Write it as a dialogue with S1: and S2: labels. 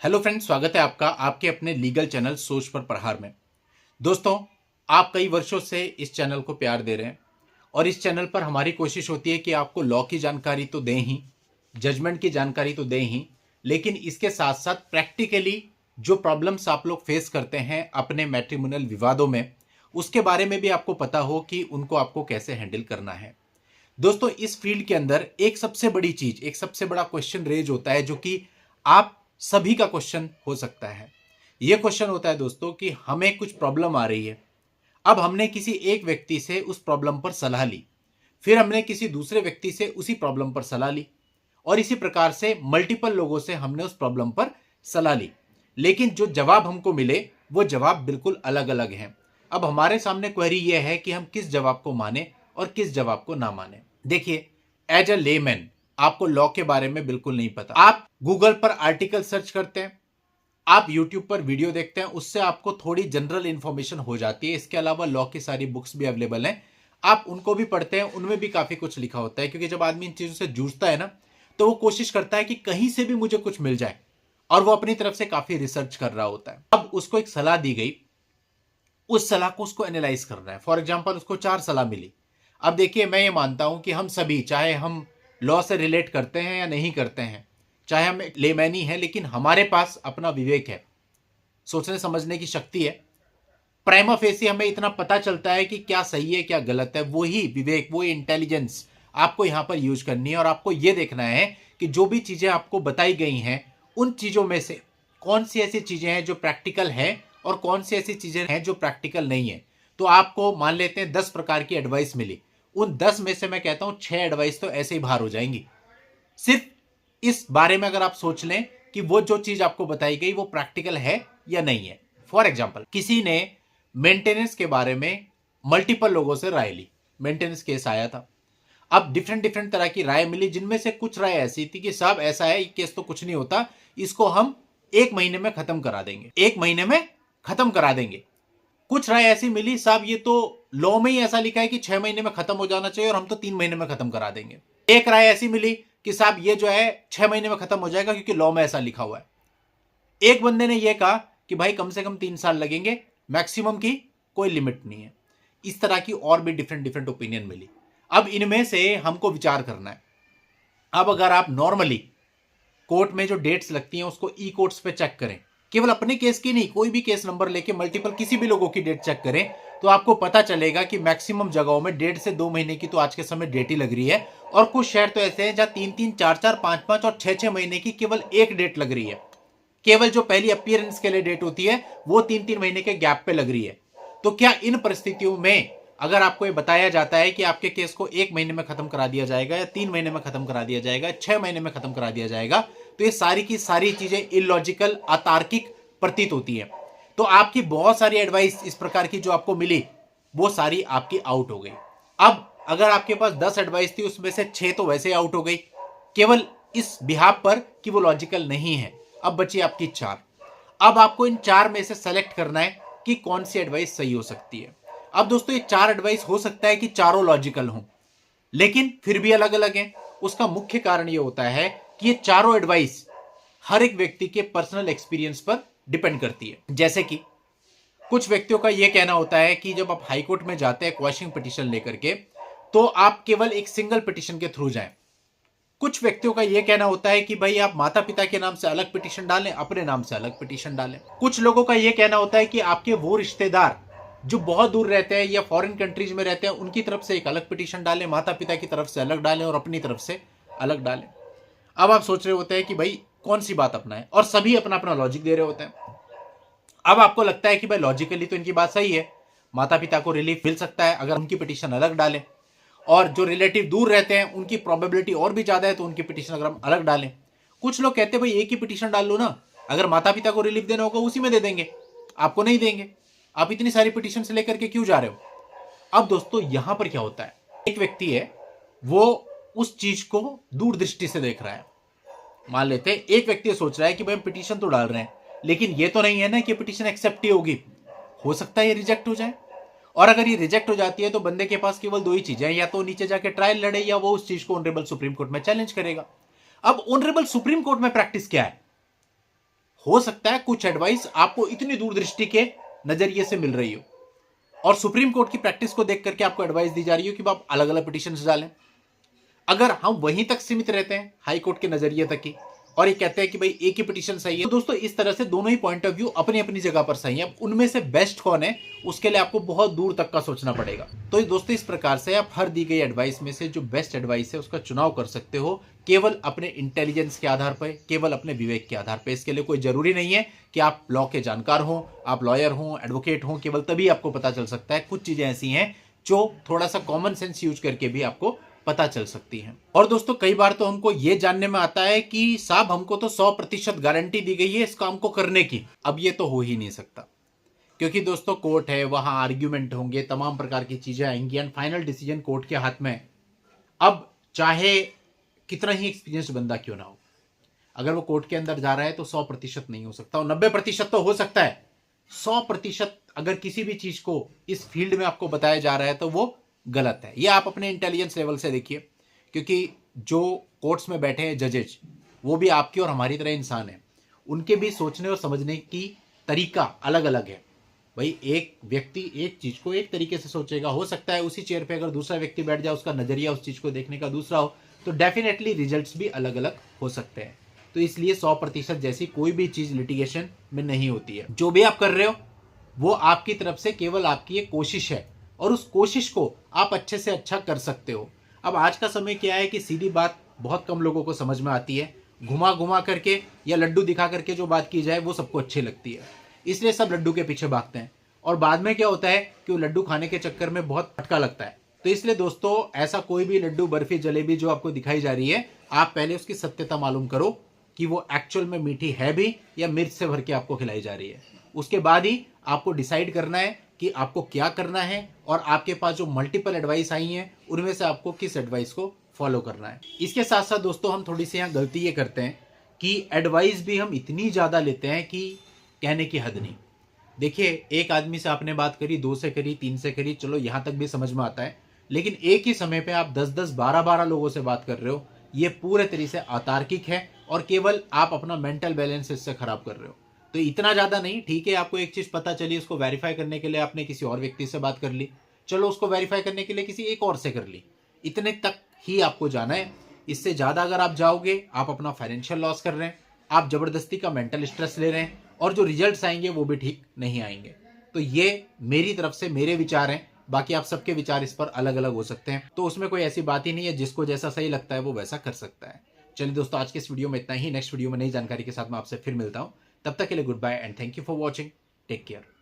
S1: Hello friends, स्वागत है आपका आपके अपने लीगल चैनल सोच पर प्रहार में। दोस्तों, आप कई वर्षों से इस चैनल को प्यार दे रहे हैं और इस चैनल पर हमारी कोशिश होती है कि आपको लॉ की जानकारी तो दें ही, जजमेंट की जानकारी तो दें ही, लेकिन इसके साथ साथ प्रैक्टिकली जो प्रॉब्लम्स आप लोग फेस करते हैं अपने मैट्रिमोनियल विवादों में, उसके बारे में भी आपको पता हो कि उनको आपको कैसे हैंडल करना है। दोस्तों, इस फील्ड के अंदर एक सबसे बड़ी चीज, एक सबसे बड़ा क्वेश्चन रेज होता है जो कि आप सभी का क्वेश्चन हो सकता है। यह क्वेश्चन होता है दोस्तों कि हमें कुछ प्रॉब्लम आ रही है। अब हमने किसी एक व्यक्ति से उस प्रॉब्लम पर सलाह ली, फिर हमने किसी दूसरे व्यक्ति से उसी प्रॉब्लम पर सलाह ली और इसी प्रकार से मल्टीपल लोगों से हमने उस प्रॉब्लम पर सलाह ली, लेकिन जो जवाब हमको मिले वो जवाब बिल्कुल अलग अलग हैं। अब हमारे सामने क्वेरी यह है कि हम किस जवाब को माने और किस जवाब को ना माने। देखिए, एज अ लेमैन आपको लॉ के बारे में बिल्कुल नहीं पता। आप गूगल पर आर्टिकल सर्च करते हैं, आप यूट्यूब पर वीडियो देखते हैं, उससे आपको थोड़ी जनरल इंफॉर्मेशन हो जाती है। इसके अलावा लॉ की सारी बुक्स भी अवेलेबल हैं, आप उनको भी पढ़ते हैं, उनमें भी काफी कुछ लिखा होता है। क्योंकि जब आदमी इन चीजों से जूझता है ना, तो वो कोशिश करता है कि कहीं से भी मुझे कुछ मिल जाए और वो अपनी तरफ से काफी रिसर्च कर रहा होता है। अब उसको एक सलाह दी गई, उस सलाह को उसको एनालाइज करना है। फॉर एग्जाम्पल, उसको 4 सलाह मिली। अब देखिए, मैं ये मानता हूं कि हम सभी, चाहे हम लॉ से रिलेट करते हैं या नहीं करते हैं, चाहे हम लेमैन ही हैं, लेकिन हमारे पास अपना विवेक है, सोचने समझने की शक्ति है। प्राइमा फेसी हमें इतना पता चलता है कि क्या सही है क्या गलत है। वही विवेक, वही इंटेलिजेंस आपको यहां पर यूज करनी है और आपको यह देखना है कि जो भी चीजें आपको बताई गई हैं, उन चीजों में से कौन सी ऐसी चीजें हैं जो प्रैक्टिकल हैं और कौन सी ऐसी चीजें हैं जो प्रैक्टिकल नहीं है। तो आपको मान लेते हैं 10 प्रकार की एडवाइस मिली, उन 10 में से मैं कहता हूं 6 एडवाइस तो ऐसे ही बाहर हो जाएंगी। सिर्फ इस बारे में अगर आप सोच लें कि वो जो चीज आपको बताई गई वो प्रैक्टिकल है या नहीं है। फॉर एग्जाम्पल, किसी ने मेंटेनेंस के बारे में मल्टीपल लोगों से राय ली, मेंटेनेंस केस आया था। अब डिफरेंट डिफरेंट तरह की राय मिली, जिनमें से कुछ राय ऐसी थी कि साहब ऐसा है, केस तो कुछ नहीं होता, इसको हम 1 महीने में खत्म करा देंगे, 1 महीने में खत्म करा देंगे। कुछ राय ऐसी मिली, साहब ये तो लॉ में ही ऐसा लिखा है कि 6 महीने में खत्म हो जाना चाहिए और हम तो 3 महीने में खत्म करा देंगे। एक राय ऐसी मिली कि साहब ये जो है 6 महीने में खत्म हो जाएगा क्योंकि लॉ में ऐसा लिखा हुआ है। एक बंदे ने यह कहा कि भाई कम से कम 3 साल लगेंगे, मैक्सिमम की कोई लिमिट नहीं है। इस तरह की और भी डिफरेंट डिफरेंट ओपिनियन मिली। अब इनमें से हमको विचार करना है। अब अगर आप नॉर्मली कोर्ट में जो डेट्स लगती हैं उसको ई कोर्ट्स पे चेक करें, केवल अपने केस की नहीं, कोई भी केस नंबर लेके मल्टीपल किसी भी लोगों की डेट चेक करें, तो आपको पता चलेगा कि मैक्सिमम जगहों में 1.5 से 2 महीने की तो आज के समय डेट ही लग रही है। और कुछ शहर तो ऐसे हैं जहां 3-3, 4-4, 5-5 और 6-6 महीने की केवल एक डेट लग रही है। केवल जो पहली अपीयरेंस के लिए डेट होती है वो 3-3 महीने के गैप पे लग रही है। तो क्या इन परिस्थितियों में अगर आपको ये बताया जाता है कि आपके केस को 1 महीने में खत्म करा दिया जाएगा या 3 महीने में खत्म करा दिया जाएगा, 6 महीने में खत्म करा दिया जाएगा, तो ये सारी की सारी चीजें इलॉजिकल, अतार्किक प्रतीत होती है। तो आपकी बहुत सारी एडवाइस इस प्रकार की जो आपको मिली, वो सारी आपकी आउट हो गई। अब अगर आपके पास 10 एडवाइस थी, उसमें से 6 तो वैसे आउट हो गई, केवल इस बिहाफ पर कि वो लॉजिकल नहीं है। अब बची आपकी 4। अब आपको इन 4 में से सेलेक्ट करना है कि कौन सी एडवाइस सही हो सकती है। अब दोस्तों, ये 4 एडवाइस हो सकता है कि चारों लॉजिकल हों, लेकिन फिर भी अलग अलग हैं। उसका मुख्य कारण यह होता है कि ये चारों एडवाइस हर एक व्यक्ति के पर्सनल एक्सपीरियंस पर डिपेंड करती है। जैसे कि कुछ व्यक्तियों का यह कहना होता है कि जब आप हाईकोर्ट में जाते हैं क्वेश्चन पिटीशन लेकर के, तो आप केवल एक सिंगल पिटीशन के थ्रू जाएं। कुछ व्यक्तियों का यह कहना होता है कि भाई आप माता पिता के नाम से अलग पिटीशन डालें, अपने नाम से अलग पिटीशन डालें। कुछ लोगों का यह कहना होता है कि आपके वो रिश्तेदार जो बहुत दूर रहते हैं या फॉरेन कंट्रीज में रहते हैं, उनकी तरफ से एक अलग पिटीशन डालें, माता पिता की तरफ से अलग डालें और अपनी तरफ से अलग डालें। अब आप सोच रहे होते हैं कि भाई कौन सी बात अपनाएं, और सभी अपना अपना लॉजिक दे रहे होते हैं। अब आपको लगता है कि भाई लॉजिकली तो इनकी बात सही है, माता पिता को रिलीफ मिल सकता है अगर उनकी पिटीशन अलग डालें, और जो रिलेटिव दूर रहते हैं उनकी प्रोबेबिलिटी और भी ज्यादा है तो उनकी पिटीशन अगर हम अलग डालें। कुछ लोग कहते हैं भाई एक ही पिटीशन डाल लो ना, अगर माता पिता को रिलीफ देना होगा उसी में दे देंगे, आपको नहीं देंगे, आप इतनी सारी पिटीशन से लेकर के क्यों जा रहे हो। अब दोस्तों, यहां पर क्या होता है, एक व्यक्ति है वो उस चीज को दूरदृष्टि से देख रहा है। मान लेते हैं एक व्यक्ति सोच रहा है कि भाई पिटीशन तो डाल रहे हैं, लेकिन ये तो नहीं है ना कि पिटीशन एक्सेप्ट ही होगी, हो सकता है ये रिजेक्ट हो जाए। और अगर ये रिजेक्ट हो जाती है तो बंदे के पास केवल 2 ही चीजें, या तो नीचे जाके ट्रायल लड़े या वो उस चीज को ऑनरेबल सुप्रीम कोर्ट में चैलेंज करेगा। अब ऑनरेबल सुप्रीम कोर्ट में प्रैक्टिस क्या है, हो सकता है कुछ एडवाइस आपको इतनी दूरदृष्टि के नजरिए से मिल रही हो और सुप्रीम कोर्ट की प्रैक्टिस को देख करके आपको एडवाइस दी जा रही हो कि आप अलग अलग पिटिशन डालें। अगर हम वहीं तक सीमित रहते हैं हाई कोर्ट के नजरिए तक ही और ये कहते हैं कि भाई एक ही पिटीशन सही है, तो दोस्तों इस तरह से दोनों ही पॉइंट ऑफ व्यू अपनी अपनी जगह पर सही है। अब उनमें से बेस्ट कौन है उसके लिए आपको बहुत दूर तक का सोचना पड़ेगा। तो दोस्तों इस प्रकार से आप हर दी गई एडवाइस में से जो बेस्ट एडवाइस है उसका चुनाव कर सकते हो, केवल अपने इंटेलिजेंस के आधार पर, केवल अपने विवेक के आधार पर। इसके लिए कोई जरूरी नहीं है कि आप लॉ के जानकार हो, आप लॉयर हो, एडवोकेट हो, केवल तभी आपको पता चल सकता है। कुछ चीजें ऐसी हैं जो थोड़ा सा कॉमन सेंस यूज करके भी आपको पता चल सकती है। और दोस्तों कई बार तो हमको यह जानने में आता है कि साहब हमको तो 100% गारंटी दी गई है इस काम को करने की। अब ये तो हो ही नहीं सकता, क्योंकि दोस्तों कोर्ट है, वहां आर्ग्यूमेंट होंगे, तमाम प्रकार की चीजें आएंगी एंड फाइनल डिसीजन कोर्ट के हाथ में। अब चाहे कितना ही एक्सपीरियंस बंदा क्यों ना हो, अगर वो कोर्ट के अंदर जा रहा है तो 100% नहीं हो सकता और 90% तो हो सकता है। 100% अगर किसी भी चीज को इस फील्ड में आपको बताया जा रहा है तो वो गलत है। ये आप अपने इंटेलिजेंस लेवल से देखिए, क्योंकि जो कोर्ट्स में बैठे हैं जजेज, वो भी आपकी और हमारी तरह इंसान है। उनके भी सोचने और समझने की तरीका अलग अलग है। भाई एक व्यक्ति एक चीज को एक तरीके से सोचेगा, हो सकता है उसी चेयर पे अगर दूसरा व्यक्ति बैठ जाए, उसका नजरिया उस चीज को देखने का दूसरा हो, तो डेफिनेटली रिजल्ट्स भी अलग अलग हो सकते हैं। तो इसलिए 100% जैसी कोई भी चीज लिटिगेशन में नहीं होती है। जो भी आप कर रहे हो वो आपकी तरफ से केवल आपकी एक कोशिश है और उस कोशिश को आप अच्छे से अच्छा कर सकते हो। अब आज का समय क्या है कि सीधी बात बहुत कम लोगों को समझ में आती है। घुमा घुमा करके या लड्डू दिखा करके जो बात की जाए वो सबको अच्छी लगती है, इसलिए सब लड्डू के पीछे भागते हैं और बाद में क्या होता है कि वो लड्डू खाने के चक्कर में बहुत फटका लगता है। तो इसलिए दोस्तों ऐसा कोई भी लड्डू, बर्फी, जलेबी जो आपको दिखाई जा रही है, आप पहले उसकी सत्यता मालूम करो कि वो एक्चुअल में मीठी है भी या मिर्च से भर के आपको खिलाई जा रही है। उसके बाद ही आपको डिसाइड करना है कि आपको क्या करना है और आपके पास जो मल्टीपल एडवाइस आई हैं उनमें से आपको किस एडवाइस को फॉलो करना है। इसके साथ साथ दोस्तों हम थोड़ी सी यहाँ गलती ये करते हैं कि एडवाइस भी हम इतनी ज़्यादा लेते हैं कि कहने की हद नहीं। देखिए एक आदमी से आपने बात करी, 2 से करी, 3 से करी, चलो यहाँ तक भी समझ में आता है, लेकिन एक ही समय पे आप 10-10, 12-12 लोगों से बात कर रहे हो, ये पूरे तरीके से अतार्किक है और केवल आप अपना मेंटल बैलेंस इससे खराब कर रहे हो। तो इतना ज़्यादा नहीं, ठीक है आपको एक चीज़ पता चली, उसको वेरीफाई करने के लिए आपने किसी और व्यक्ति से बात कर ली, चलो उसको वेरीफाई करने के लिए किसी एक और से कर ली, इतने तक ही आपको जाना है। इससे ज़्यादा अगर आप जाओगे आप अपना फाइनेंशियल लॉस कर रहे हैं, आप जबरदस्ती का मेंटल स्ट्रेस ले रहे हैं और जो रिजल्ट्स आएंगे वो भी ठीक नहीं आएंगे। तो ये मेरी तरफ से मेरे विचार हैं, बाकी आप सबके विचार इस पर अलग अलग हो सकते हैं, तो उसमें कोई ऐसी बात ही नहीं है, जिसको जैसा सही लगता है वो वैसा कर सकता है। चलिए दोस्तों आज के इस वीडियो में इतना ही। नेक्स्ट वीडियो में नई जानकारी के साथ मैं आपसे फिर मिलता हूं, तब तक के लिए good bye and thank you for watching. Take care.